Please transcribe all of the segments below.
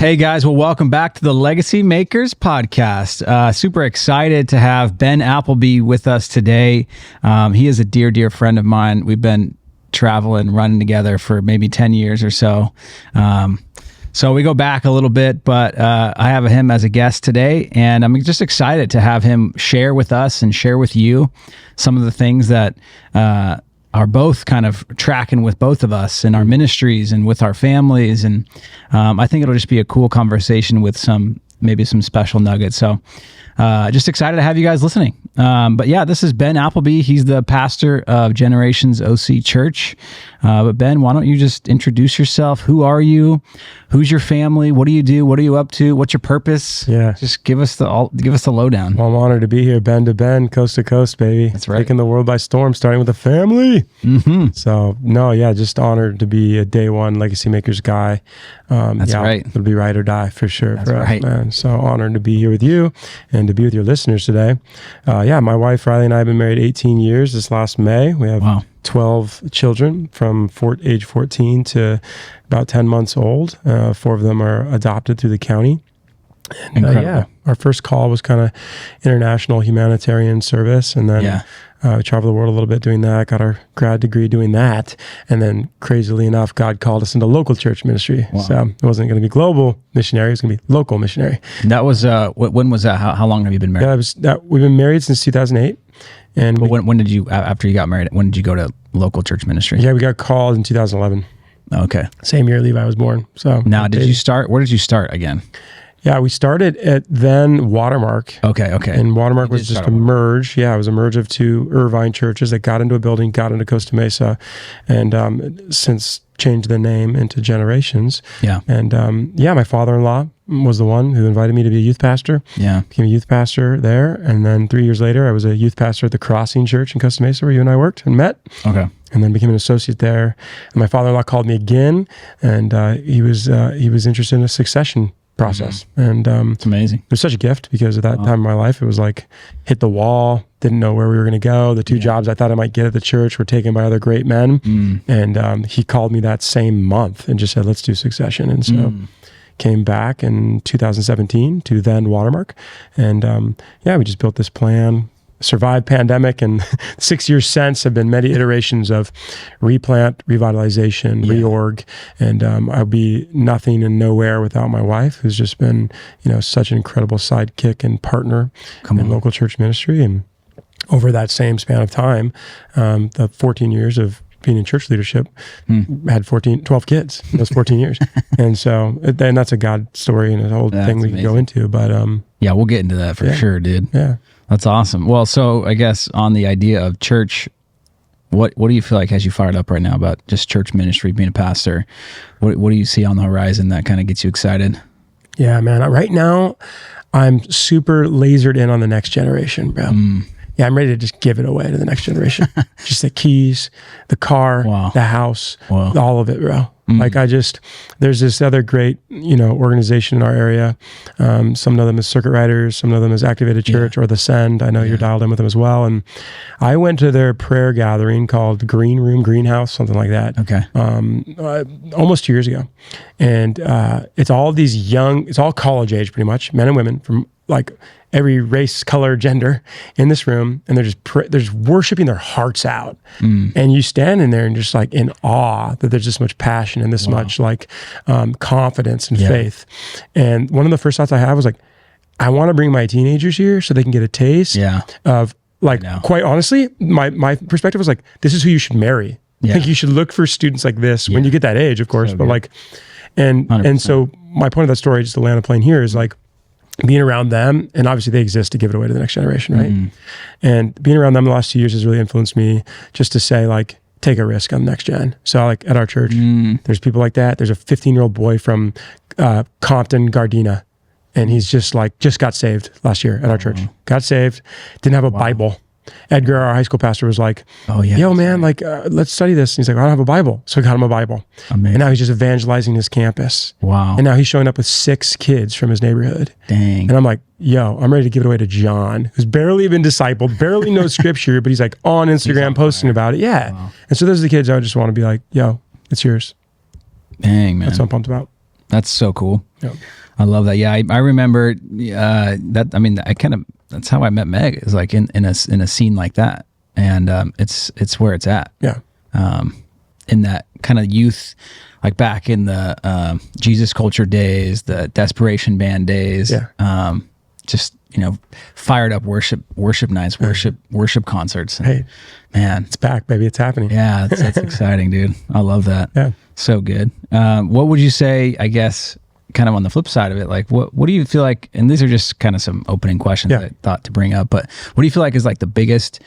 Hey guys, well, welcome back to the Legacymakers podcast. Super excited to have Ben Applebee with us today. He is a dear, dear friend of mine. We've been traveling, running together for maybe 10 years or so. So we go back a little bit, but I have him as a guest today, and I'm just excited to have him share with us and share with you some of the things that are both kind of tracking with both of us in our ministries and with our families. And I think it'll just be a cool conversation with maybe some special nuggets. So just excited to have you guys listening. But yeah, this is Ben Applebee. He's the pastor of Generations OC Church. But Ben, why don't you just introduce yourself? Who are you? Who's your family? What do you do? What are you up to? What's your purpose? Yeah. Just give us the lowdown. Well, I'm honored to be here, Ben to Ben, coast to coast, baby. That's right. Taking the world by storm, starting with a family. Mm-hmm. So, just honored to be a day one Legacymakers guy. That's right. It'll be ride or die for sure. That's for right. us, man. So honored to be here with you and to be with your listeners today. My wife Riley and I have been married 18 years this last May. We have 12 children from age 14 to about 10 months old. 4 of them are adopted through the county. And, our first call was kind of international humanitarian service. And then we traveled the world a little bit doing that, got our grad degree doing that. And then crazily enough, God called us into local church ministry. Wow. So it wasn't going to be global missionary, it was going to be local missionary. And that was, when was that? How long have you been married? We've been married since 2008. And when did you, after you got married, when did you go to local church ministry? Yeah, we got called in 2011. Okay. Same year Levi was born. So now, where did you start again? Yeah, we started at then Watermark. Okay. And Watermark was just a merge. Yeah, it was a merge of 2 Irvine churches that got into a building, got into Costa Mesa, and since changed the name into Generations. Yeah. And my father-in-law was the one who invited me to be a youth pastor. Yeah. Became a youth pastor there. And then 3 years later, I was a youth pastor at the Crossing Church in Costa Mesa, where you and I worked and met. Okay. And then became an associate there. And my father-in-law called me again, and he was interested in a succession process. Mm-hmm. And it's amazing. It was such a gift, because at that time in my life, it was like hit the wall, didn't know where we were going to go. The 2 jobs I thought I might get at the church were taken by other great men. And he called me that same month and just said, let's do succession. And so came back in 2017 to then Watermark. And we just built this plan, survived pandemic, and 6 years since have been many iterations of replant, revitalization, reorg, and I'll be nothing and nowhere without my wife, who's just been, such an incredible sidekick and partner in local church ministry. And over that same span of time, the 14 years of being in church leadership, had 12 kids in those 14 years. And so, and that's a God story and a whole thing we can go into, but we'll get into that for sure, dude. Yeah. That's awesome. Well, so I guess on the idea of church, what do you feel like has you fired up right now about just church ministry, being a pastor? What do you see on the horizon that kind of gets you excited? Yeah, man. Right now, I'm super lasered in on the next generation, bro. Yeah, I'm ready to just give it away to the next generation. Just the keys, the car, the house, all of it, bro. Like there's this other great, organization in our area. Some know them as Circuit Riders, some know them as Activated Church or The Send. I know you're dialed in with them as well. And I went to their prayer gathering called Green Room, Greenhouse, something like that. Okay. Almost 2 years ago. And it's all these it's all college age pretty much, men and women from like every race, color, gender in this room, and they're just worshiping their hearts out. And you stand in there and just like in awe that there's this much passion and this much like confidence and faith. And one of the first thoughts I had was like, I want to bring my teenagers here so they can get a taste of like, quite honestly, my perspective was like, this is who you should marry. I think you should look for students like this when you get that age, of course, but like, and so my point of that story, just to land the plane here, is like, being around them, and obviously they exist to give it away to the next generation, right? And being around them the last 2 years has really influenced me just to say like, take a risk on the next gen. So like at our church, there's people like that. There's a 15-year-old boy from Compton, Gardena, and he's just got saved last year at our church. Got saved, didn't have a Bible. Edgar, our high school pastor, was like, yo, man, like, let's study this. And he's like, I don't have a Bible. So I got him a Bible. Amazing. And now he's just evangelizing his campus. Wow. And now he's showing up with 6 kids from his neighborhood. Dang. And I'm like, yo, I'm ready to give it away to John, who's barely been discipled, barely knows scripture, but he's like on Instagram posting about it. Yeah. Wow. And so those are the kids I just want to be like, yo, it's yours. Dang, man. That's what I'm pumped about. That's so cool. Yep. I love that. Yeah, I remember that. I mean, that's how I met Meg. Is like in a scene like that, and it's where it's at. Yeah. In that kind of youth, like back in the Jesus Culture days, the Desperation Band days. Yeah. Just fired up worship nights, worship concerts. And, Hey, man, it's back, baby. It's happening. yeah, that's exciting, dude. I love that. Yeah. So good. What would you say, I guess, kind of on the flip side of it, like what do you feel like, and these are just kind of some opening questions I thought to bring up, but what do you feel like is like the biggest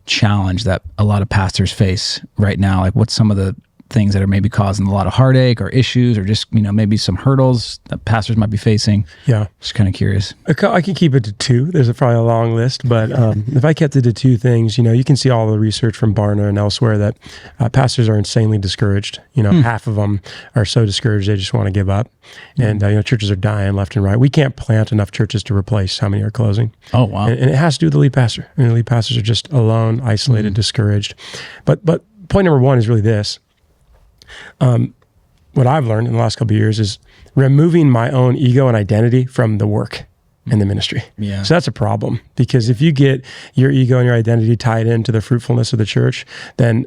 challenge that a lot of pastors face right now? Like what's some of the things that are maybe causing a lot of heartache or issues or just, maybe some hurdles that pastors might be facing? Yeah. Just kind of curious. I can keep it to two. There's probably a long list, but if I kept it to two things, you can see all the research from Barna and elsewhere that pastors are insanely discouraged. Half of them are so discouraged they just want to give up. And, churches are dying left and right. We can't plant enough churches to replace how many are closing. Oh, wow. And it has to do with the lead pastor. I mean, the lead pastors are just alone, isolated, discouraged. But point number one is really this. What I've learned in the last couple of years is removing my own ego and identity from the work and the ministry. Yeah. So that's a problem, because if you get your ego and your identity tied into the fruitfulness of the church, then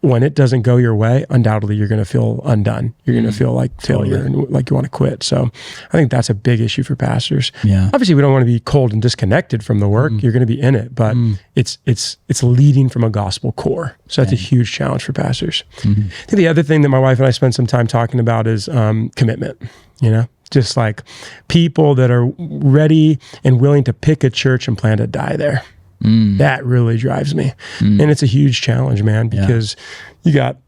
when it doesn't go your way, undoubtedly you're going to feel undone. You're going to feel like failure and like you want to quit. So I think that's a big issue for pastors. Yeah. Obviously, we don't want to be cold and disconnected from the work. You're going to be in it, but it's leading from a gospel core. So that's a huge challenge for pastors. I think the other thing that my wife and I spent some time talking about is commitment. Just like people that are ready and willing to pick a church and plan to die there. That really drives me. And it's a huge challenge, man, because you got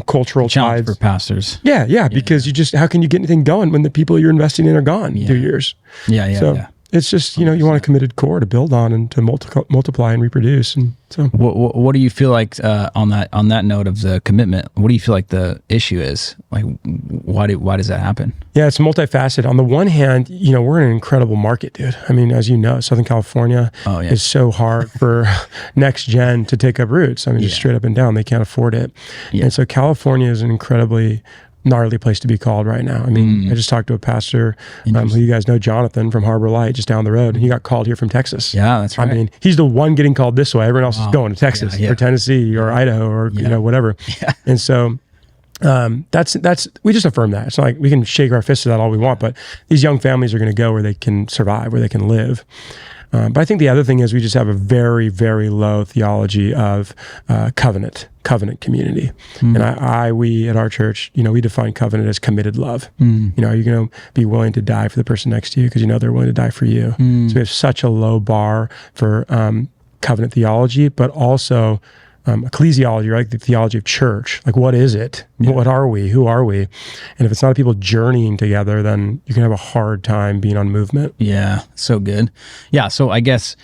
cultural Challenge tides for pastors. Yeah, because how can you get anything going when the people you're investing in are gone 2 years? So it's just, you want a committed core to build on and to multiply and reproduce. And so what do you feel like on that note of the commitment, what do you feel like the issue is? Like, why does that happen? Yeah, it's multifaceted. On the one hand, we're in an incredible market, dude. I mean, as you know, Southern California is so hard for next gen to take up roots. I mean, just straight up and down, they can't afford it. And so California is an incredibly gnarly place to be called right now. I mean, I just talked to a pastor who you guys know, Jonathan from Harbor Light, just down the road, and he got called here from Texas. Yeah, that's right. I mean, he's the one getting called this way. Everyone else is going to Texas or Tennessee or Idaho or whatever. Yeah. And so that's we just affirm that. It's not like we can shake our fists at that all we want, but these young families are going to go where they can survive, where they can live. But I think the other thing is we just have a very, very low theology of covenant community. And we at our church, we define covenant as committed love. Are you going to be willing to die for the person next to you because they're willing to die for you? So we have such a low bar for covenant theology, but also ecclesiology, right? The theology of church. Like, what is it? Yeah. What are we? Who are we? And if it's not people journeying together, then you can have a hard time being on movement. Yeah, so good. Yeah, so I guess,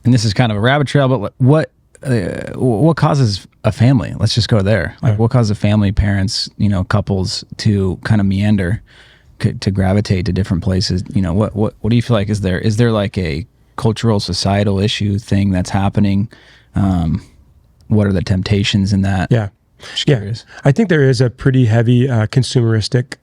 and this is kind of a rabbit trail, but what causes a family? Let's just go there. Like, what causes a family, parents, couples to kind of meander, to gravitate to different places? What do you feel like is there like a cultural, societal issue thing that's happening? What are the temptations in that? Yeah. I think there is a pretty heavy consumeristic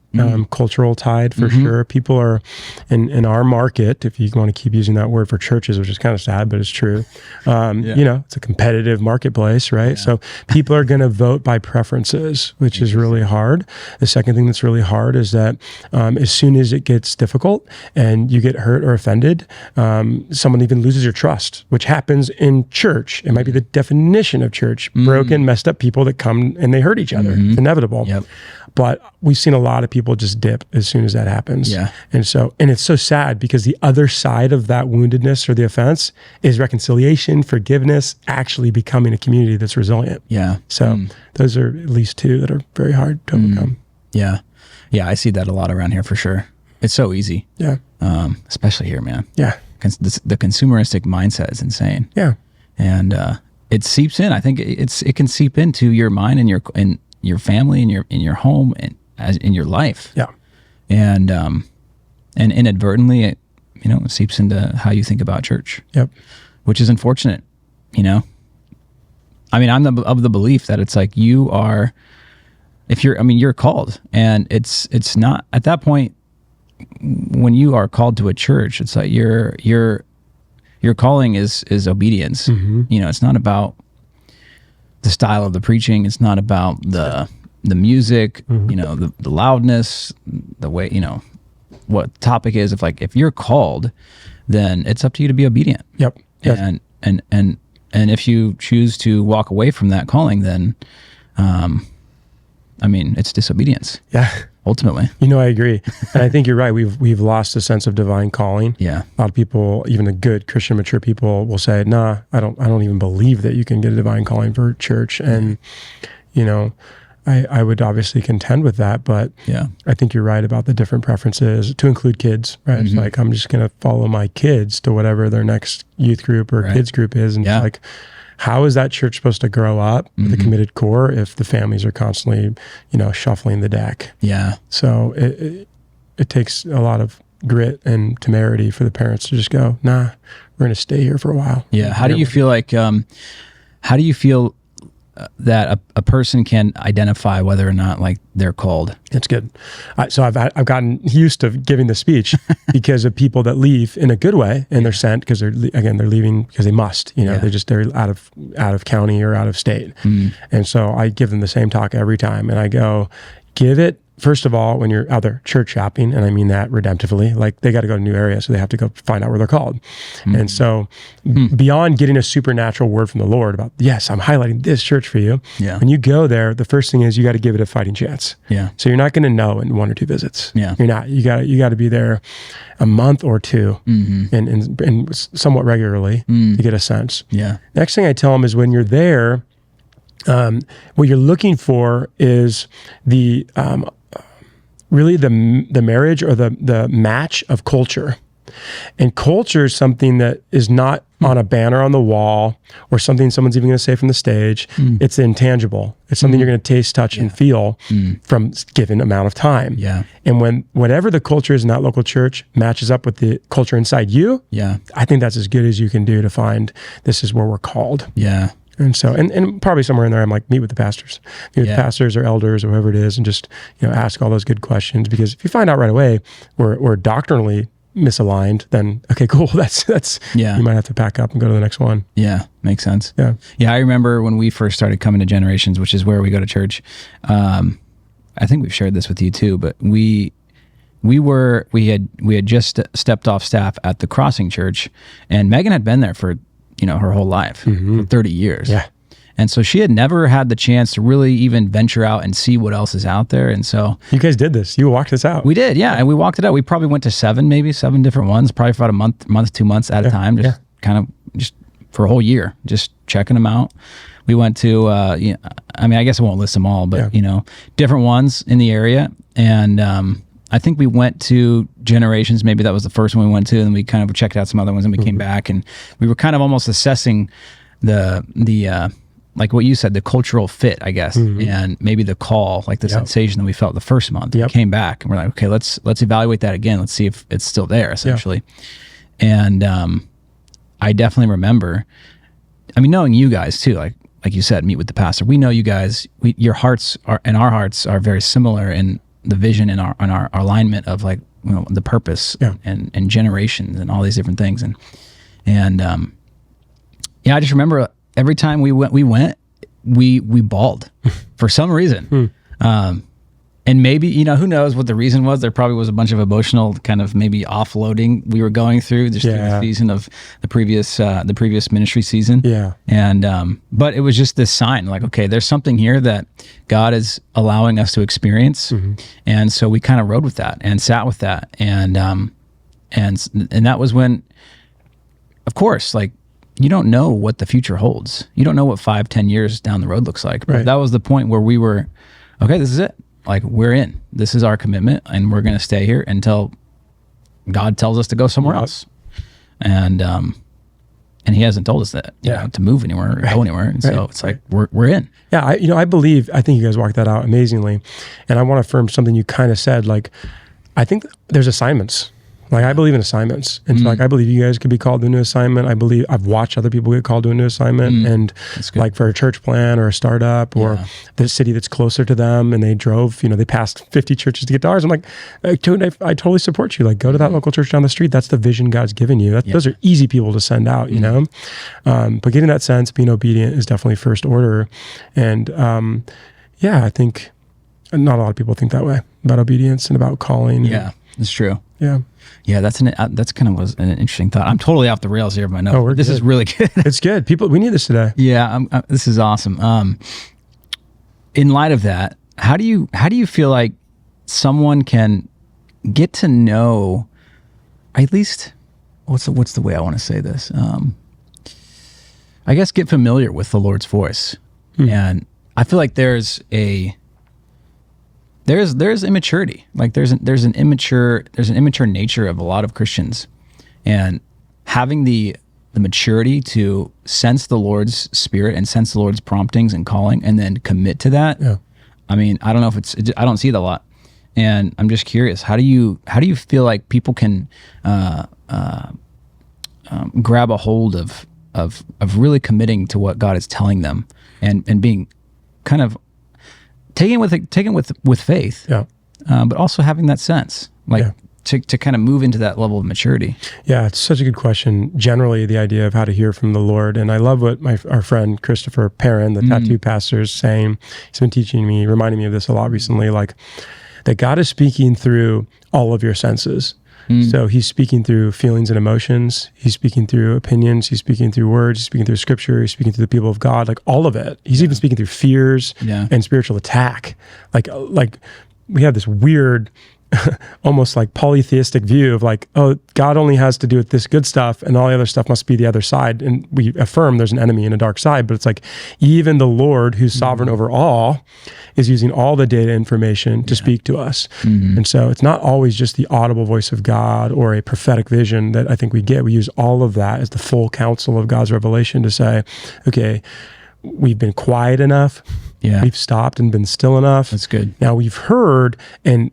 cultural tide for sure. People are in our market, if you want to keep using that word for churches, which is kind of sad, but it's true. It's a competitive marketplace, right? Yeah. So people are going to vote by preferences, which is really hard. The second thing that's really hard is that as soon as it gets difficult and you get hurt or offended, someone even loses your trust, which happens in church. It might be the definition of church. Broken, messed up people that come and they hurt each other. It's inevitable. Yep. But we've seen a lot of people just dip as soon as that happens. Yeah. And it's so sad because the other side of that woundedness or the offense is reconciliation, forgiveness, actually becoming a community that's resilient. Yeah. So those are at least two that are very hard to overcome. Yeah. Yeah, I see that a lot around here for sure. It's so easy. Yeah. Especially here, man. Yeah. The consumeristic mindset is insane. Yeah. And it seeps in. I think it can seep into your mind and your family and in your home and as in your life. Yeah. And inadvertently it seeps into how you think about church. Yep. Which is unfortunate, I mean, I'm of the belief that it's like if you're called, and it's not at that point when you are called to a church, it's like your calling is obedience. It's not about the style of the preaching. It's not about the music, the loudness, the way, what the topic is. If you're called, then it's up to you to be obedient. Yep. And if you choose to walk away from that calling, then, it's disobedience. Yeah. Ultimately. I agree. And I think you're right. We've lost a sense of divine calling. Yeah. A lot of people, even the good Christian mature people, will say, nah, I don't even believe that you can get a divine calling for church. And, I would obviously contend with that, but yeah, I think you're right about the different preferences to include kids, right? It's like, I'm just going to follow my kids to whatever their next youth group or kids group is. And it's like, how is that church supposed to grow up with a committed core if the families are constantly, shuffling the deck? Yeah. So it takes a lot of grit and temerity for the parents to just go, nah, we're going to stay here for a while. Yeah. How do you feel that a person can identify whether or not they're called? That's good. So I've gotten used to giving the speech because of people that leave in a good way, and they're sent because they're leaving because they must. They're out of county or out of state, and so I give them the same talk every time, and I go, give it. First of all, when you're out there church shopping, and I mean that redemptively, they got to go to a new area, so they have to go find out where they're called. And so beyond getting a supernatural word from the Lord about, yes, I'm highlighting this church for you. Yeah. When you go there, the first thing is you got to give it a fighting chance. Yeah. So you're not going to know in 1 or 2 visits. Yeah. You're not. You got to be there a month or 2 and somewhat regularly to get a sense. Yeah. Next thing I tell them is when you're there, what you're looking for is the really the marriage or the match of culture. And culture is something that is not on a banner on the wall or something someone's even going to say from the stage. It's intangible. It's something you're going to taste, touch, and feel from given amount of time. Yeah. And when whatever the culture is in that local church matches up with the culture inside you, I think that's as good as you can do to find this is where we're called. Yeah. And so, and probably somewhere in there, I'm like, meet with the pastors, meet with pastors or elders or whoever it is, and just, ask all those good questions. Because if you find out right away we're doctrinally misaligned, then okay, cool. That's you might have to pack up and go to the next one. Yeah, makes sense. Yeah. I remember when we first started coming to Generations, which is where we go to church. I think we've shared this with you too, but we had just stepped off staff at the Crossing Church, and Megan had been there for her whole life, for 30 years. Yeah. And so she had never had the chance to really even venture out and see what else is out there. And so you guys did this. You walked this out. We did, yeah. And we walked it out. We probably went to 7 different ones, probably for about a month, 2 months at a time, just for a whole year, just checking them out. We went to, I guess I won't list them all, but different ones in the area. And I think we went to Generations. Maybe that was the first one we went to, and then we kind of checked out some other ones, and we came back, and we were kind of almost assessing the like what you said, the cultural fit, I guess, and maybe the call, like the sensation that we felt the first month. We came back, and we're like, okay, let's evaluate that again. Let's see if it's still there, essentially. And I definitely remember, knowing you guys too, like you said, meet with the pastor. We know you guys. Your hearts and our hearts are very similar in the vision and our alignment of the purpose and generations and all these different things. And I just remember every time we went, we bawled for some reason. And maybe, who knows what the reason was. There probably was a bunch of emotional kind of maybe offloading we were going through just through the season of the previous ministry season. Yeah. And, but it was just this sign like, okay, there's something here that God is allowing us to experience. And so we kind of rode with that and sat with that. And that was when, of course, you don't know what the future holds. You don't know what 5-10 years down the road looks like. But that was the point where we were, okay, this is it. We're in. This is our commitment, and we're going to stay here until God tells us to go somewhere else. And He hasn't told us that to move anywhere or go anywhere. And so it's like we're in. Yeah, I think you guys walked that out amazingly, and I want to affirm something you kind of said. I think there's assignments. Like I believe in assignments. And so like I believe you guys could be called to a new assignment. I believe I've watched other people get called to a new assignment and like for a church plan or a startup or the city that's closer to them and they drove, they passed 50 churches to get to ours. I'm like, I totally support you. Like go to that local church down the street. That's the vision God's given you. Those are easy people to send out, you know? But getting that sense, being obedient is definitely first order. And I think not a lot of people think that way about obedience and about calling. Yeah, that's true. Yeah. Yeah, that's kind of was an interesting thought. I'm totally off the rails here, but no, this is really good. It's good. We need this today. Yeah, this is awesome. In light of that, how do you feel like someone can get to know, at least, what's the way I want to say this? I guess get familiar with the Lord's voice, and I feel like there's immaturity. Like there's an immature nature of a lot of Christians, and having the maturity to sense the Lord's Spirit and sense the Lord's promptings and calling, and then commit to that. Yeah. I mean, I don't know if I don't see it a lot, and I'm just curious. How do you feel like people can grab a hold of really committing to what God is telling them, and being kind of taking it with faith, but also having that sense, to kind of move into that level of maturity. Yeah, it's such a good question. Generally, the idea of how to hear from the Lord, and I love what our friend Christopher Perrin, the tattoo pastor, is saying. He's been reminding me of this a lot recently, like that God is speaking through all of your senses. So he's speaking through feelings and emotions. He's speaking through opinions. He's speaking through words. He's speaking through scripture. He's speaking through the people of God, like all of it. He's even speaking through fears and spiritual attack. Like we have this weird, almost like polytheistic view of like, oh, God only has to do with this good stuff and all the other stuff must be the other side. And we affirm there's an enemy and a dark side, but it's like even the Lord who's sovereign over all is using all the data information to speak to us. And so it's not always just the audible voice of God or a prophetic vision that I think we get. We use all of that as the full counsel of God's revelation to say, okay, we've been quiet enough. Yeah. We've stopped and been still enough. That's good. Now we've heard, and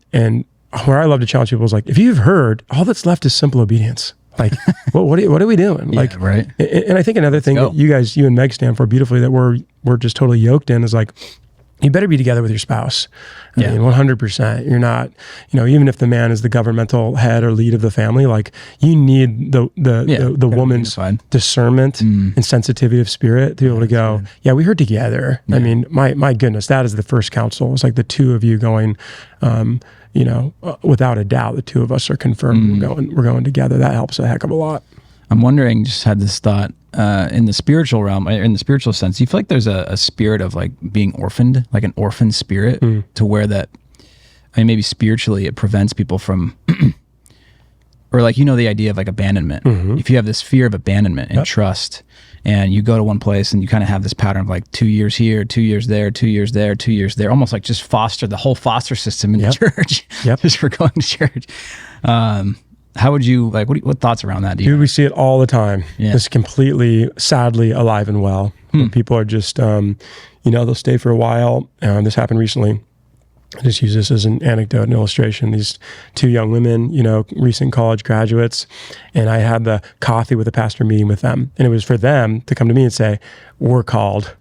where I love to challenge people is like, if you've heard, all that's left is simple obedience. Like, what are we doing? Yeah, like, right. And I think another thing that you and Meg stand for beautifully that we're just totally yoked in is like, you better be together with your spouse. I mean, 100%. You're not, even if the man is the governmental head or lead of the family, like you need the woman's discernment and sensitivity of spirit to be able to go, we heard together. I mean, my goodness, that is the first counsel. It's like the two of you going, without a doubt, the two of us are confirmed. We're going together. That helps a heck of a lot. I'm wondering, just had this thought, in the spiritual realm, in the spiritual sense, do you feel like there's a spirit of like being orphaned, like an orphan spirit, to where that, maybe spiritually it prevents people from, or like, the idea of like abandonment. If you have this fear of abandonment and trust, and you go to one place and you kind of have this pattern of like 2 years here, 2 years there, 2 years there, 2 years there, almost like just the whole foster system in the church, just for going to church. How would you what thoughts around that? Dude, we see it all the time. It's completely, sadly, alive and well. People are just, they'll stay for a while. This happened recently. I just use this as an anecdote and illustration. These two young women, recent college graduates, and I had the coffee with a pastor meeting with them. And it was for them to come to me and say, we're called.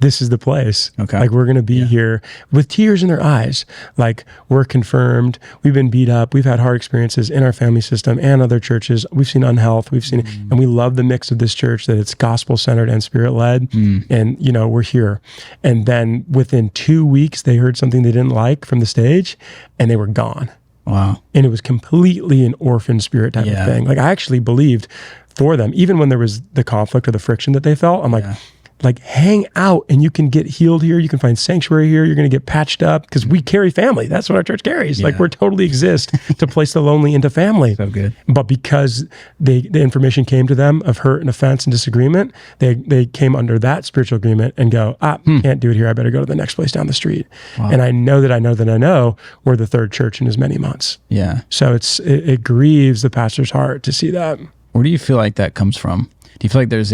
This is the place. Okay. Like we're going to be here with tears in their eyes. Like we're confirmed. We've been beat up. We've had hard experiences in our family system and other churches. We've seen unhealth. We've seen, and we love the mix of this church that it's gospel centered and spirit led. And we're here. And then within 2 weeks, they heard something they didn't like from the stage and they were gone. Wow. And it was completely an orphan spirit type of thing. Like I actually believed for them, even when there was the conflict or the friction that they felt, I'm like hang out and you can get healed here. You can find sanctuary here. You're going to get patched up because we carry family. That's what our church carries. Like we're totally exist to place the lonely into family. So good. But because the information came to them of hurt and offense and disagreement, they came under that spiritual agreement and go, can't do it here. I better go to the next place down the street. Wow. And I know we're the third church in as many months. Yeah. So it grieves the pastor's heart to see that. Where do you feel like that comes from? Do you feel like there's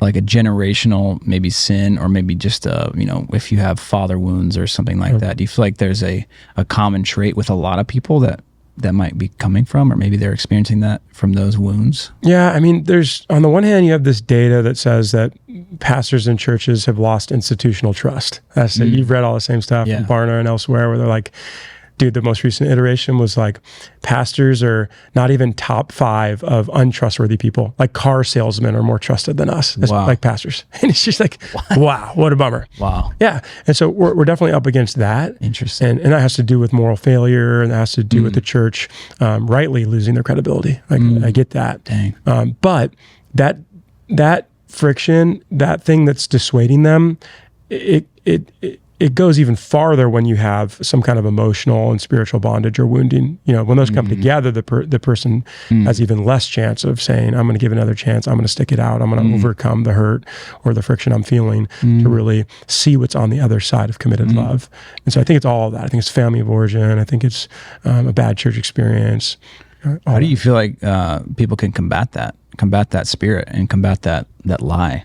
like a generational maybe sin, or maybe just if you have father wounds or something like that? Do you feel like there's a common trait with a lot of people that might be coming from, or maybe they're experiencing that from those wounds? Yeah, I mean, there's, on the one hand, you have this data that says that pastors and churches have lost institutional trust. That's it. You've read all the same stuff from Barna and elsewhere, where they're like, dude, the most recent iteration was like, pastors are not even top 5 of untrustworthy people. Like car salesmen are more trusted than us, as, like pastors. And it's just like, wow, what a bummer. Wow. Yeah. And so we're definitely up against that. Interesting. And that has to do with moral failure, and that has to do with the church rightly losing their credibility. Like, I get that. Dang. But that friction, that thing that's dissuading them, it goes even farther when you have some kind of emotional and spiritual bondage or wounding. When those come together, the person has even less chance of saying, I'm going to give another chance. I'm going to stick it out. I'm going to overcome the hurt or the friction I'm feeling to really see what's on the other side of committed love. And so I think it's all of that. I think it's family of origin. I think it's a bad church experience. How do you feel like people can combat that spirit and combat that lie?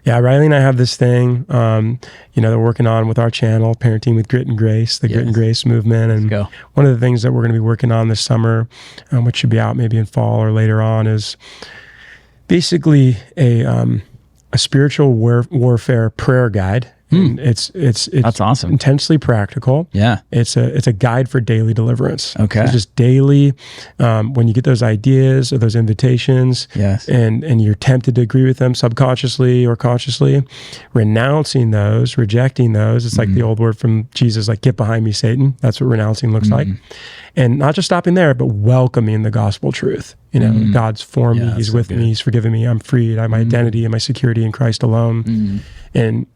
Yeah, Riley and I have this thing, that we're working on with our channel, Parenting with Grit and Grace, the Grit and Grace movement. And one of the things that we're going to be working on this summer, which should be out maybe in fall or later on, is basically a spiritual warfare prayer guide. And it's that's awesome. Intensely practical. Yeah. It's a guide for daily deliverance. Okay. So just daily, when you get those ideas or those invitations, and you're tempted to agree with them subconsciously or consciously, renouncing those, rejecting those. It's like the old word from Jesus, like, get behind me, Satan. That's what renouncing looks like. And not just stopping there, but welcoming the gospel truth. God's for me. He's with me. He's forgiven me. I'm freed. I have my identity and my security in Christ alone. And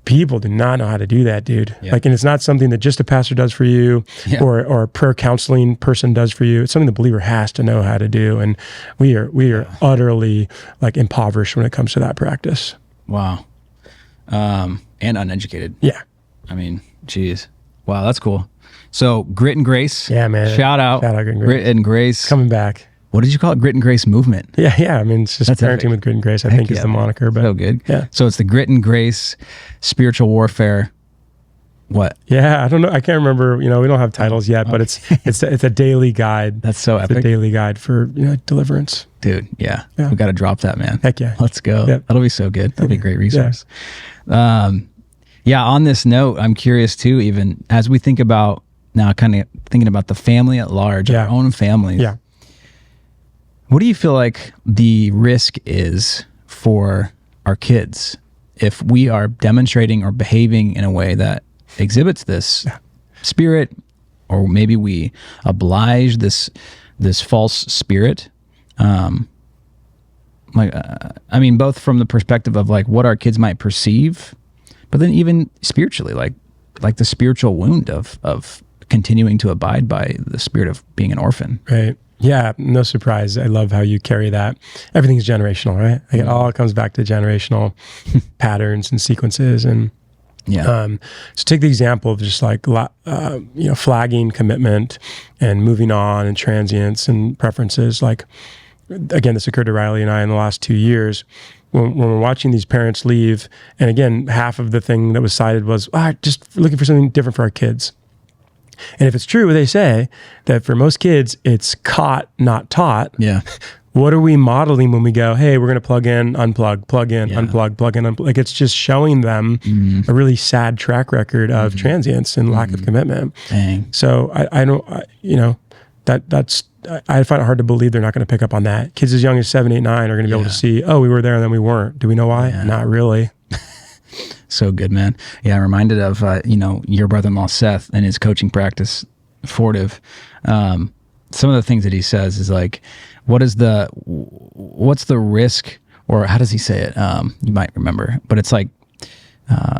people do not know how to do that, dude. And it's not something that just a pastor does for you or a prayer counseling person does for you. It's something the believer has to know how to do. And we are utterly like impoverished when it comes to that practice. Wow. And uneducated. Yeah. I mean, geez. Wow, that's cool. So Grit and Grace. Yeah, man. Shout out Grit and Grace. Coming back. What did you call it? Grit and Grace movement. Yeah. I mean, it's just Parenting with Grit and Grace, I think is the moniker. But so good. Yeah. So it's the Grit and Grace spiritual warfare. What? Yeah, I don't know. I can't remember. We don't have titles yet, but it's a daily guide. That's so epic. It's a daily guide for deliverance. Dude, yeah. We got to drop that, man. Heck yeah. Let's go. Yep. That'll be so good. That'll be a great resource. On this note, I'm curious too, even as we think about now, kind of thinking about the family at large, our own families. Yeah. What do you feel like the risk is for our kids if we are demonstrating or behaving in a way that exhibits this spirit, or maybe we oblige this false spirit? I mean, both from the perspective of like what our kids might perceive, but then even spiritually, like the spiritual wound of continuing to abide by the spirit of being an orphan. Right. Yeah, no surprise. I love how you carry that. Everything's generational, right? Like it all comes back to generational patterns and sequences. And so take the example of just like flagging commitment and moving on and transience and preferences. Like, again, this occurred to Riley and I in the last 2 years when we're watching these parents leave. And again, half of the thing that was cited was just looking for something different for our kids. And if it's true, they say that for most kids, it's caught, not taught. Yeah. What are we modeling when we go, hey, we're going to plug in, unplug, plug in, unplug, plug in, unplug? Like, it's just showing them a really sad track record of transience and lack of commitment. Dang. So I find it hard to believe they're not going to pick up on that. Kids as young as 7, 8, 9 are going to be able to see, oh, we were there and then we weren't. Do we know why? Not really. So good, man. Yeah, I'm reminded of, your brother-in-law, Seth, and his coaching practice, Fortive. Some of the things that he says is like, what's the risk, or how does he say it? You might remember, but it's like,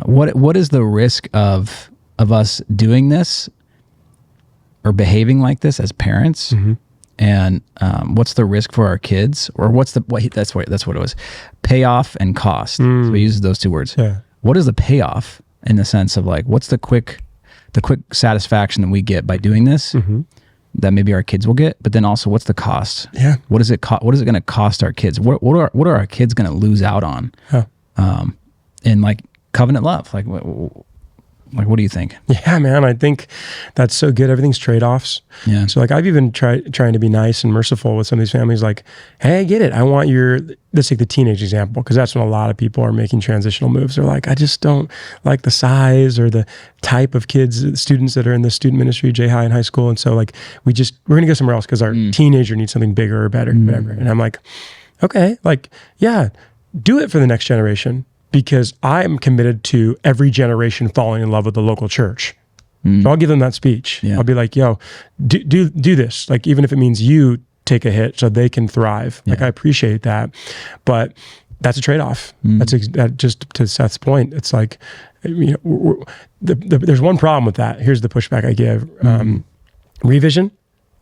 what is the risk of us doing this or behaving like this as parents? Mm-hmm. And what's the risk for our kids, or that's what it was, payoff and cost. So he uses those two words. Yeah. What is the payoff in the sense of like, what's the quick satisfaction that we get by doing this? Mm-hmm. that maybe our kids will get, but then also what's the cost? Yeah. What is it going to cost our kids? What are our kids going to lose out on? In like covenant love? Like what do you think? Yeah, man, I think that's so good. Everything's trade-offs. Yeah. So like I've even trying to be nice and merciful with some of these families. Like, hey, I get it. I want let's take the teenage example, because that's when a lot of people are making transitional moves. They're like, I just don't like the size or the type of students that are in the student ministry, J-High and high school. And so like, we're going to go somewhere else because our teenager needs something bigger or better, whatever. And I'm like, okay, like, yeah, do it for the next generation. Because I'm committed to every generation falling in love with the local church. So I'll give them that speech. Yeah. I'll be like, yo, do this. Like, even if it means you take a hit so they can thrive. Yeah. Like, I appreciate that. But that's a trade-off. That just to Seth's point, it's like, there's one problem with that. Here's the pushback I give. Revision.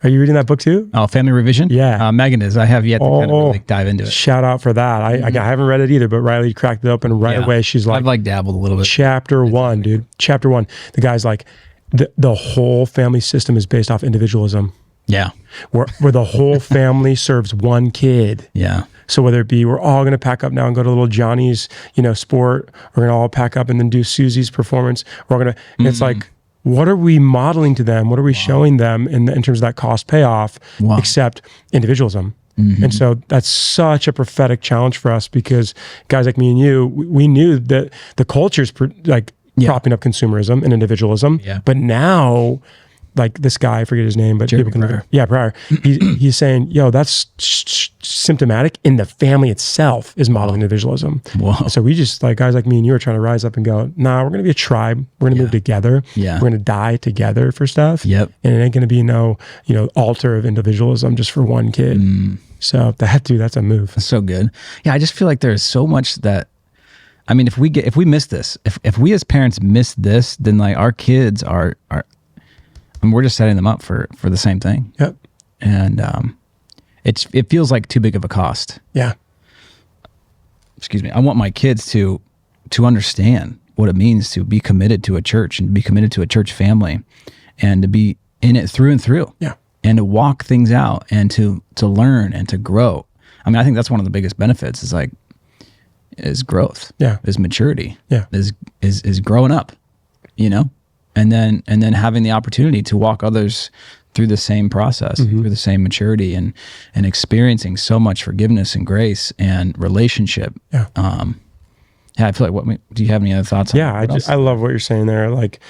Are you reading that book too? Oh, Family Revision? Yeah. Megan is. I have yet to kind of really dive into it. Shout out for that. I haven't read it either, but Riley cracked it open right away. She's like, I've like dabbled a little bit. Chapter 1, dude. Chapter 1. The guy's like, the whole family system is based off individualism. Yeah. Where the whole family serves one kid. Yeah. So whether it be we're all going to pack up now and go to little Johnny's, sport, we're going to all pack up and then do Susie's performance. We're going to, it's like, what are we modeling to them? What are we showing them in terms of that cost payoff, except individualism? And so that's such a prophetic challenge for us, because guys like me and you, we knew that the culture's propping up consumerism and individualism. Yeah. But now, like this guy, I forget his name, but people can Pryor. He's saying, yo, that's symptomatic in the family itself is modeling individualism. Wow. So we just, like guys like me and you are trying to rise up and go, nah, we're going to be a tribe. We're going to move together. Yeah. We're going to die together for stuff. Yep. And it ain't going to be no, altar of individualism just for one kid. So that's a move. That's so good. Yeah. I just feel like there's so much that, I mean, if we miss this, if we as parents miss this, then like our kids are we're just setting them up for the same thing. Yep. And it feels like too big of a cost. Yeah. Excuse me. I want my kids to understand what it means to be committed to a church and be committed to a church family, and to be in it through and through. Yeah. And to walk things out and to learn and to grow. I mean, I think that's one of the biggest benefits is growth. Yeah. Is maturity. Yeah. Is growing up, and then having the opportunity to walk others through the same process, through the same maturity, and experiencing so much forgiveness and grace and relationship. Yeah. I feel like do you have any other thoughts on that? I love what you're saying there. Like,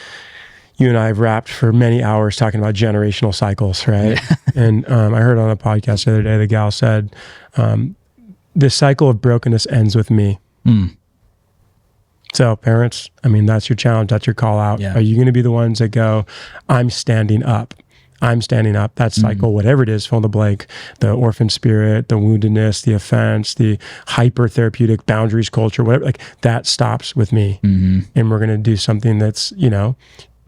you and I have rapped for many hours talking about generational cycles, right? Yeah. And I heard on a podcast the other day, the gal said, this cycle of brokenness ends with me. So parents, I mean, that's your challenge. That's your call out. Yeah. Are you going to be the ones that go, I'm standing up? I'm standing up. That cycle, whatever it is, fill in the blank, the orphan spirit, the woundedness, the offense, the hyper therapeutic boundaries culture, whatever, like that stops with me. And we're going to do something that's,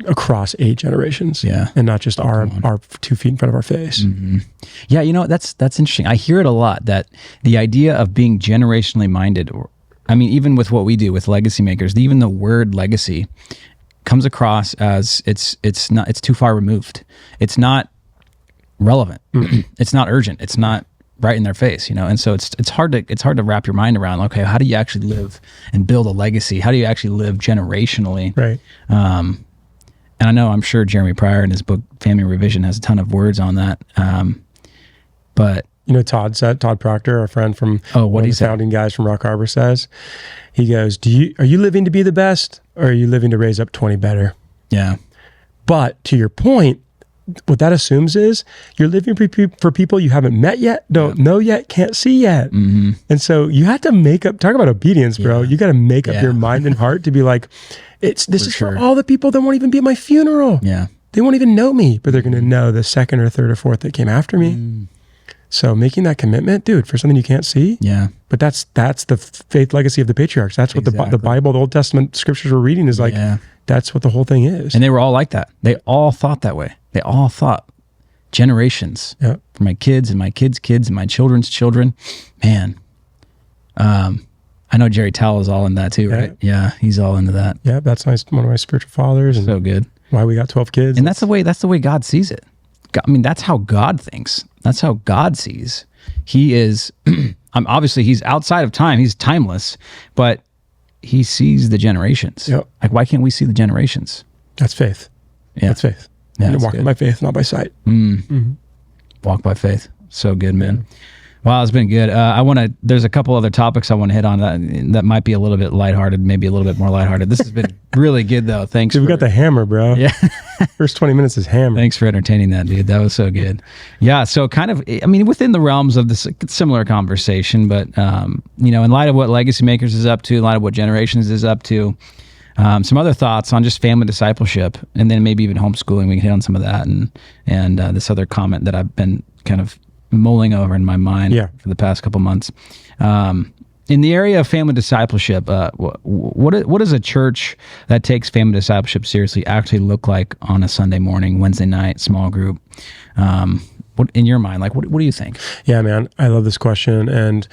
across 8 generations. Yeah. And not just our 2 feet in front of our face. Yeah. That's interesting. I hear it a lot, that the idea of being generationally minded, even with what we do with Legacymakers, even the word legacy comes across as it's too far removed. It's not relevant. It's not urgent. It's not right in their face, And so it's hard to wrap your mind around. Okay, how do you actually live and build a legacy? How do you actually live generationally? Right. And I'm sure Jeremy Pryor in his book Family Revision has a ton of words on that. But Todd Proctor, our friend from one of the founding guys from Rock Harbor, says, he goes, are you living to be the best, or are you living to raise up 20 better? Yeah. But to your point, what that assumes is you're living for people you haven't met yet, don't know yet, can't see yet. And so you have to talk about obedience, bro. You got to make up your mind and heart to be like, this is for all the people that won't even be at my funeral. Yeah. They won't even know me, but they're going to know the second or third or fourth that came after me. So making that commitment, dude, for something you can't see. Yeah. But that's the faith legacy of the patriarchs. That's what the Bible, the Old Testament scriptures we're reading is like, that's what the whole thing is. And they were all like that. They all thought that way. They all thought generations for my kids and my kids' kids and my children's children. Man. I know Jerry Towell is all in that too, right? Yeah. He's all into that. Yeah. That's one of my spiritual fathers. And so good. Why we got 12 kids. And that's the way God sees it. I mean, that's how God thinks. That's how God sees. He is, obviously he's outside of time. He's timeless, but he sees the generations. Yep. Like, why can't we see the generations? That's faith. Yeah. That's faith. Yeah, You walk by faith, not by sight. Walk by faith. So good, man. Wow, it's been good. There's a couple other topics I want to hit on that might be a little bit lighthearted, maybe a little bit more lighthearted. This has been really good, though. Thanks. Dude, we got the hammer, bro. Yeah. First 20 minutes is hammer. Thanks for entertaining that, dude. That was so good. Yeah. So kind of, I mean, within the realms of this similar conversation, but, in light of what Legacymakers is up to, in light of what Generations is up to, some other thoughts on just family discipleship, and then maybe even homeschooling. We can hit on some of that and this other comment that I've been kind of mulling over in my mind for the past couple months. In the area of family discipleship, what does a church that takes family discipleship seriously actually look like on a Sunday morning, Wednesday night, small group? What in your mind, like what do you think? Yeah, man, I love this question. And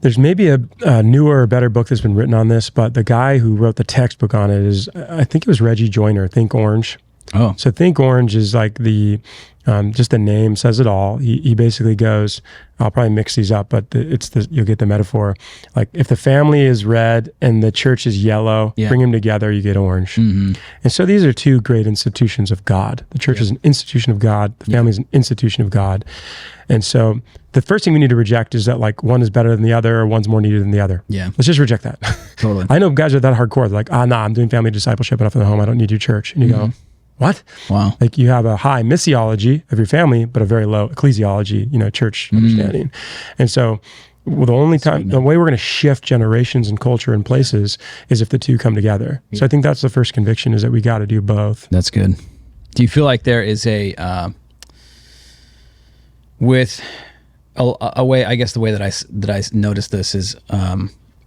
there's maybe a newer, better book that's been written on this, but the guy who wrote the textbook on it is, I think it was Reggie Joyner, Think Orange. Oh. So Think Orange is like just the name says it all. He basically goes, I'll probably mix these up, but you'll get the metaphor. Like if the family is red and the church is yellow, bring them together, you get orange. And so these are two great institutions of God. The church is an institution of God. The family is an institution of God. And so the first thing we need to reject is that like one is better than the other or one's more needed than the other. Yeah. Let's just reject that. Totally. I know guys are that hardcore. They're like, I'm doing family discipleship enough in the home. I don't need your church. And you go, what? Wow. Like you have a high missiology of your family, but a very low ecclesiology, church understanding. And so the way we're going to shift generations and culture and places is if the two come together. So I think that's the first conviction, is that we got to do both. That's good. Do you feel like there is a way, I guess the way that I noticed this is,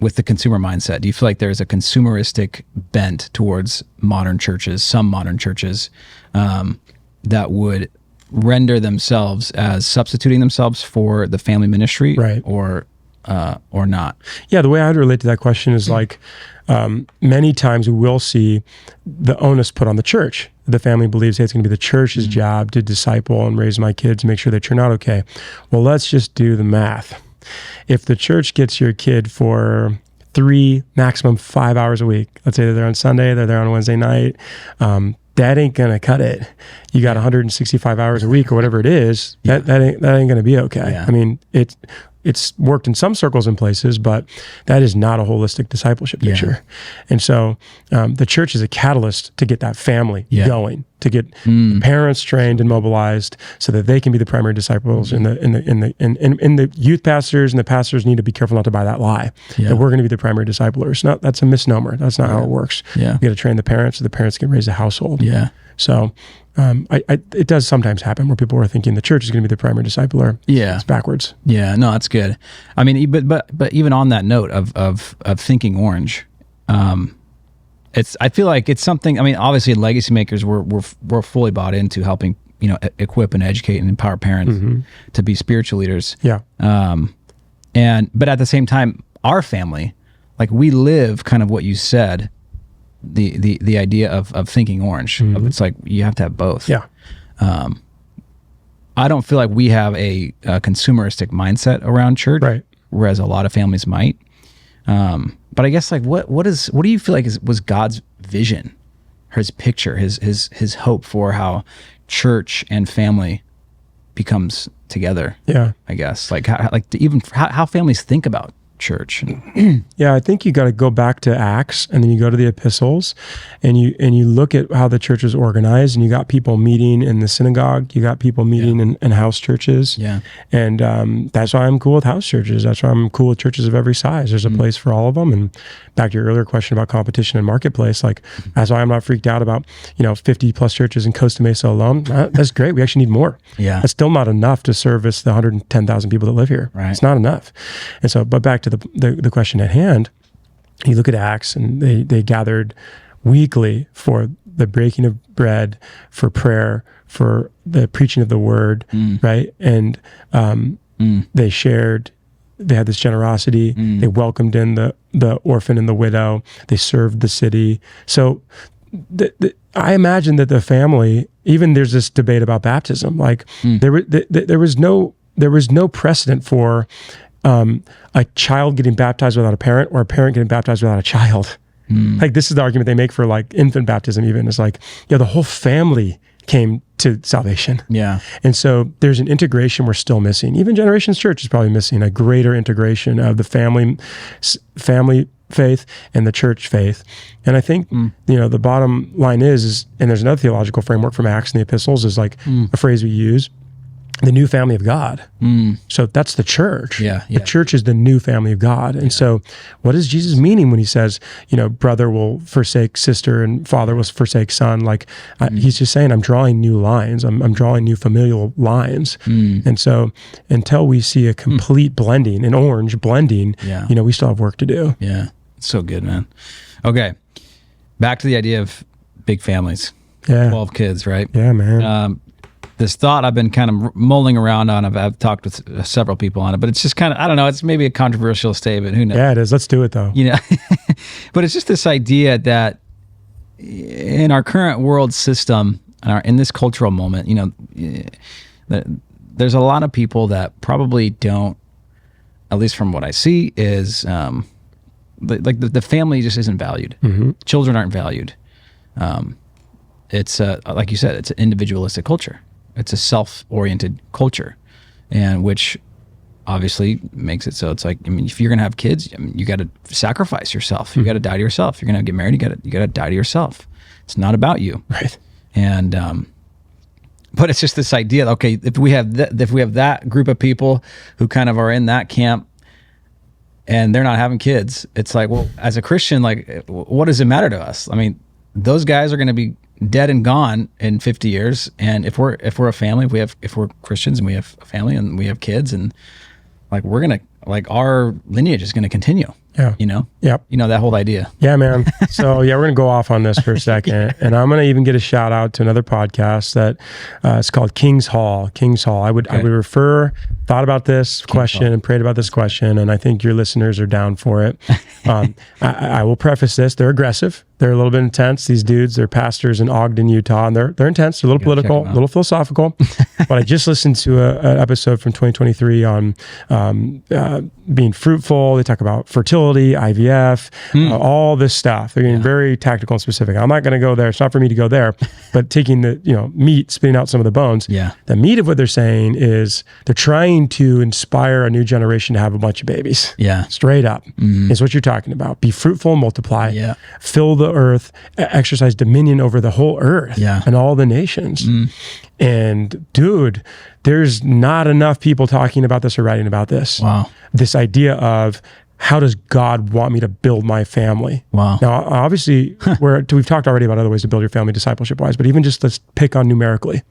with the consumer mindset, do you feel like there's a consumeristic bent towards modern churches, some modern churches, that would render themselves as substituting themselves for the family ministry, right, or not? Yeah, the way I'd relate to that question is like, many times we will see the onus put on the church. The family believes, hey, it's going to be the church's job to disciple and raise my kids, make sure they turn out okay. Well, let's just do the math. If the church gets your kid for 3, maximum 5 hours a week, let's say they're there on Sunday, they're there on Wednesday night, that ain't going to cut it. You got 165 hours a week or whatever it is, that ain't going to be okay. Yeah. I mean, it's worked in some circles and places, but that is not a holistic discipleship picture. And so the church is a catalyst to get that family going, to get the parents trained and mobilized so that they can be the primary disciples. And the youth pastors and the pastors need to be careful not to buy that lie that we're going to be the primary disciplers. No, that's a misnomer. That's not how it works. You got to train the parents so the parents can raise a household. So it does sometimes happen where people are thinking the church is going to be the primary discipler. It's backwards. No, that's good. I mean, but even on that note of thinking orange, I feel like it's something. I mean, obviously, at Legacymakers, we're fully bought into helping equip and educate and empower parents to be spiritual leaders. But at the same time, our family, like we live kind of what you said. The idea of thinking orange. It's like you have to have both. I don't feel like we have a consumeristic mindset around church, whereas a lot of families might. But I guess like what do you feel like was God's vision, his picture, his hope for how church and family becomes together? I guess like how families think about church. I think you got to go back to Acts, and then you go to the epistles, and you look at how the church is organized, and you got people meeting in the synagogue, you got people meeting in house churches, and that's why I'm cool with house churches. That's why I'm cool with churches of every size. There's a place for all of them. And back to your earlier question about competition and marketplace, like that's why I'm not freaked out about 50 plus churches in Costa Mesa alone. That's great. We actually need more. That's still not enough to service the 110,000 people that live here. It's not enough. And so, but back to the question at hand, you look at Acts, and they gathered weekly for the breaking of bread, for prayer, for the preaching of the word, right? And they shared. They had this generosity. They welcomed in the orphan and the widow. They served the city. So I imagine that the family, even there's this debate about baptism. Like there was no precedent for a child getting baptized without a parent, or a parent getting baptized without a child. Like this is the argument they make for like infant baptism. Even it's like, the whole family came to salvation. Yeah. And so there's an integration we're still missing. Even Generations Church is probably missing a greater integration of the family faith and the church faith. And I think, the bottom line is, and there's another theological framework from Acts and the epistles, is like a phrase we use, the new family of God. So that's the church. The church is the new family of God. And so what is Jesus meaning when he says, brother will forsake sister and father will forsake son? Like he's just saying, I'm drawing new lines. I'm drawing new familial lines. And so until we see a complete blending, an orange blending, we still have work to do. Yeah. So good, man. Okay. Back to the idea of big families. 12 kids, right? Yeah, man. This thought I've been kind of mulling around on. I've talked with several people on it, but it's just kind of, I don't know, it's maybe a controversial statement. Who knows? Yeah, it is. Let's do it though. But it's just this idea that in our current world system, in this cultural moment, there's a lot of people that probably don't, at least from what I see, is like the family just isn't valued. Children aren't valued. It's like you said, it's an individualistic culture. It's a self-oriented culture, and which obviously makes it so it's like, if you're gonna have kids, you got to sacrifice yourself. You got to die to yourself. You're gonna get married. You got to die to yourself. It's not about you, right? And but it's just this idea. Okay, if we have that group of people who kind of are in that camp, and they're not having kids, it's like, well, as a Christian, like, what does it matter to us? I mean, those guys are going to be dead and gone in 50 years. And if we're a family, if we're Christians and we have a family and we have kids, and like, our lineage is going to continue. Yeah. Yep. That whole idea. Yeah, man. So we're going to go off on this for a second, and I'm going to even get a shout out to another podcast that it's called King's Hall. I would thought about this question and prayed about this question, and I think your listeners are down for it. I will preface this. They're aggressive. They're a little bit intense. These dudes, they're pastors in Ogden, Utah, and they're intense. They're a little political, a little philosophical. But I just listened to an episode from 2023 on being fruitful. They talk about fertility, IVF, all this stuff. They're getting very tactical and specific. I'm not going to go there. It's not for me to go there. But taking the meat, spitting out some of the bones. The meat of what they're saying is they're trying to inspire a new generation to have a bunch of babies. Straight up is what you're talking about. Be fruitful and multiply. Fill the earth, exercise dominion over the whole earth and all the nations. And dude, there's not enough people talking about this or writing about this. Wow. This idea of, how does God want me to build my family? Wow. Now, obviously, we've talked already about other ways to build your family discipleship wise, but even just let's pick on numerically.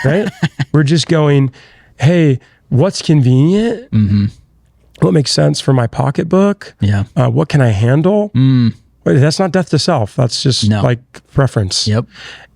Right? We're just going, hey, what's convenient? What makes sense for my pocketbook? What can I handle? That's not death to self. That's just like preference.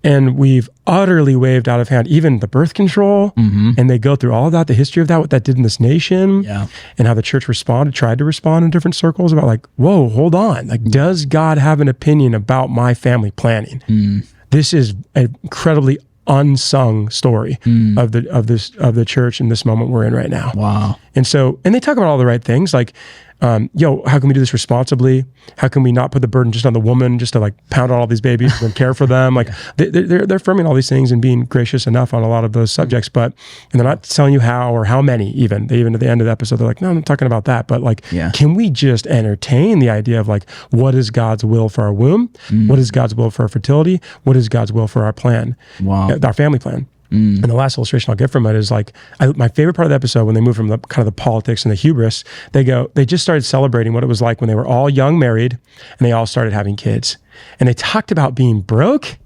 And we've utterly waved out of hand, even the birth control. And they go through all of that, the history of that, what that did in this nation, and how the church tried to respond in different circles about like, whoa, hold on. Like, does God have an opinion about my family planning? This is an incredibly unsung story of the church in this moment we're in right now. Wow. And they talk about all the right things, like, how can we do this responsibly? How can we not put the burden just on the woman, just to like pound on all these babies and care for them? Like they're affirming all these things and being gracious enough on a lot of those subjects, and they're not telling you how or how many. Even at the end of the episode, they're like, no, I'm not talking about that. But like, can we just entertain the idea of like, what is God's will for our womb? What is God's will for our fertility? What is God's will for our plan? Wow. Our family plan. And the last illustration I'll get from it is like, my favorite part of the episode, when they moved from the kind of the politics and the hubris, they just started celebrating what it was like when they were all young married and they all started having kids. And they talked about being broke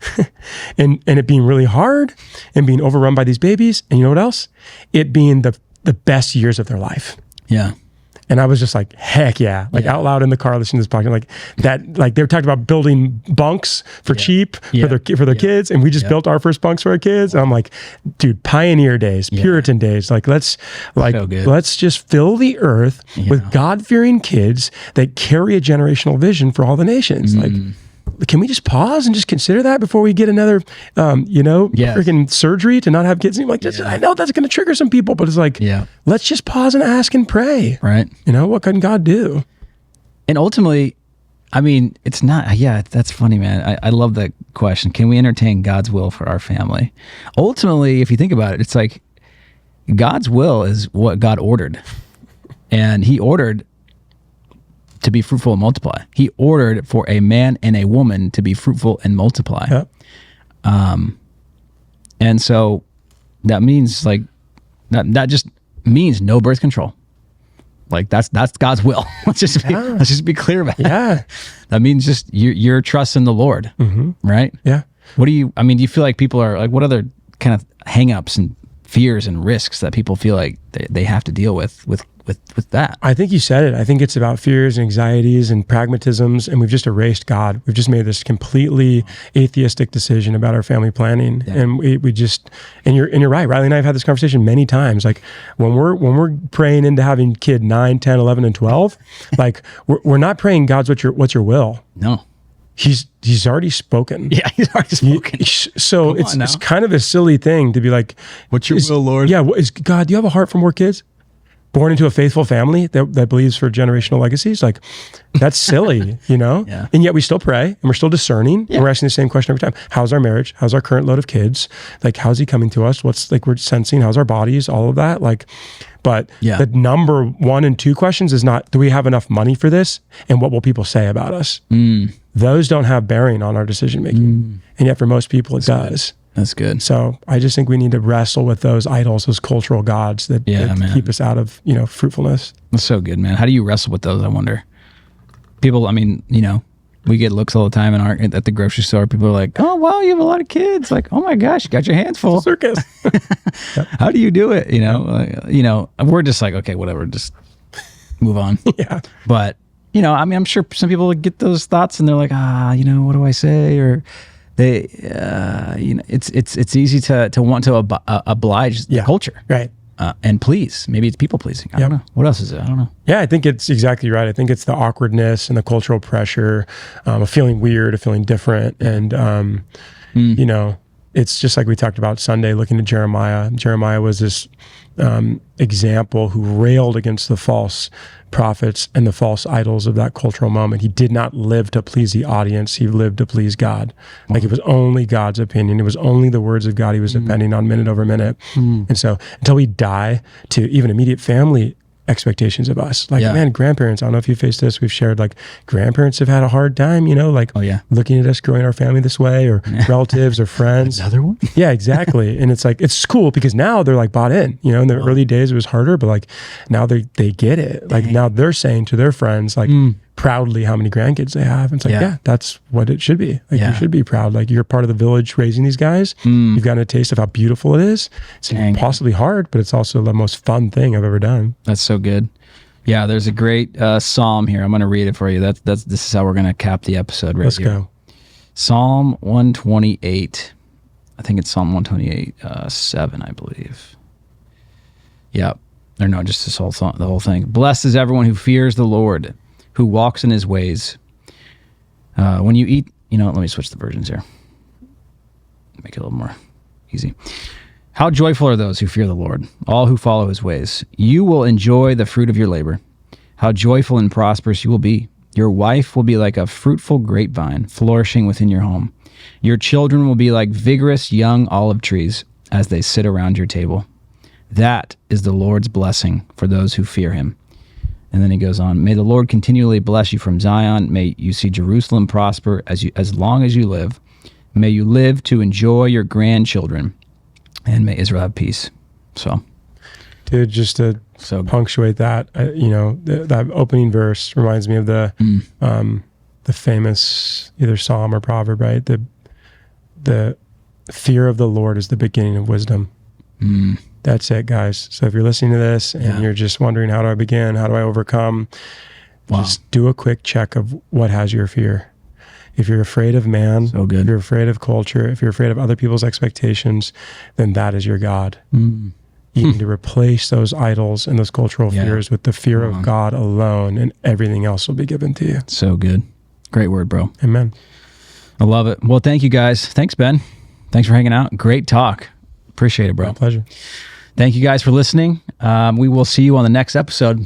and it being really hard and being overrun by these babies. And you know what else? It being the best years of their life. And I was just like, heck yeah. Like out loud in the car listening to this podcast, like that, like they were talking about building bunks for cheap for their kids. And we just built our first bunks for our kids. And I'm like, dude, pioneer days, Puritan days. Like, let's just fill the earth with God-fearing kids that carry a generational vision for all the nations. Like, can we just pause and just consider that before we get another, freaking surgery to not have kids? And I know that's going to trigger some people, but it's like, let's just pause and ask and pray. Right. What can God do? And ultimately, I mean, it's not, that's funny, man. I love that question. Can we entertain God's will for our family? Ultimately, if you think about it, it's like God's will is what God ordered. And he ordered to be fruitful and multiply. He ordered for a man and a woman to be fruitful and multiply. Yep. And so that means that just means no birth control. Like that's God's will. Let's just be clear about it. Yeah. That means just you're trusting the Lord, right? Yeah. Do you feel like people are like, what other kind of hangups and fears and risks that people feel like they have to deal with that? I think you said it. I think it's about fears and anxieties and pragmatisms, and we've just erased God. We've just made this completely atheistic decision about our family planning, and we just and you're right. Riley and I have had this conversation many times. Like when we're praying into having kid 9, 10, 11, and 12, like we're not praying God's what's your will. No. He's already spoken. Yeah, he's already spoken. So it's kind of a silly thing to be like, what's your will, Lord? Yeah, is God, do you have a heart for more kids? Born into a faithful family that believes for generational legacies? Like, that's silly, Yeah. And yet we still pray and we're still discerning. And we're asking the same question every time. How's our marriage? How's our current load of kids? Like, how's he coming to us? What's we're sensing? How's our bodies? All of that. But the number 1 and 2 questions is not, do we have enough money for this? And what will people say about us? Those don't have bearing on our decision making. And yet for most people, it does. That's good. So I just think we need to wrestle with those idols, those cultural gods that keep us out of, fruitfulness. That's so good, man. How do you wrestle with those, I wonder? People, I mean, we get looks all the time at the grocery store. People are like, oh, wow, you have a lot of kids. Like, oh my gosh, you got your hands full. Circus. How do you do it? We're just like, okay, whatever, just move on. Yeah. But, I'm sure some people get those thoughts and they're like, what do I say? Or they, it's easy to want to oblige the culture. Right. And please, maybe it's people pleasing. I don't know. What else is it? I don't know. Yeah, I think it's exactly right. I think it's the awkwardness and the cultural pressure, of feeling weird, of feeling different. And, it's just like we talked about Sunday, looking at Jeremiah. Jeremiah was this example who railed against the false prophets and the false idols of that cultural moment. He did not live to please the audience. He lived to please God. Like it was only God's opinion. It was only the words of God he was depending on minute over minute. And so until we die to even immediate family expectations of us, man, grandparents, I don't know if you faced this, we've shared, like, grandparents have had a hard time, looking at us growing our family this way, or relatives or friends. Another one? Yeah, exactly. And it's like, it's cool because now they're like bought in, in the early days it was harder, but like now they get it. Like now they're saying to their friends, like, proudly how many grandkids they have. And it's like, that's what it should be. Like you should be proud. Like you're part of the village raising these guys. You've gotten a taste of how beautiful it is. It's possibly hard, but it's also the most fun thing I've ever done. That's so good. Yeah, there's a great psalm here. I'm going to read it for you. This is how we're going to cap the episode right here. Let's go. Psalm 128. I think it's Psalm 128, 7, I believe. Yeah. Or no, just the whole thing. Blessed is everyone who fears the Lord, who walks in his ways. When you eat, let me switch the versions here. Make it a little more easy. How joyful are those who fear the Lord, all who follow his ways. You will enjoy the fruit of your labor. How joyful and prosperous you will be. Your wife will be like a fruitful grapevine flourishing within your home. Your children will be like vigorous young olive trees as they sit around your table. That is the Lord's blessing for those who fear him. And then he goes on, may the Lord continually bless you from Zion. May you see Jerusalem prosper as long as you live. May you live to enjoy your grandchildren. And may Israel have peace. So, dude, just to punctuate that, that opening verse reminds me of the famous either psalm or proverb, right? The fear of the Lord is the beginning of wisdom. That's it, guys. So if you're listening to this and you're just wondering, how do I begin? How do I overcome? Just do a quick check of what has your fear. If you're afraid of man, if you're afraid of culture, if you're afraid of other people's expectations, then that is your God. You need to replace those idols and those cultural fears with the fear of God alone, and everything else will be given to you. So good. Great word, bro. Amen. I love it. Well, thank you guys. Thanks, Ben. Thanks for hanging out. Great talk. Appreciate it, bro. My pleasure. Thank you guys for listening. We will see you on the next episode.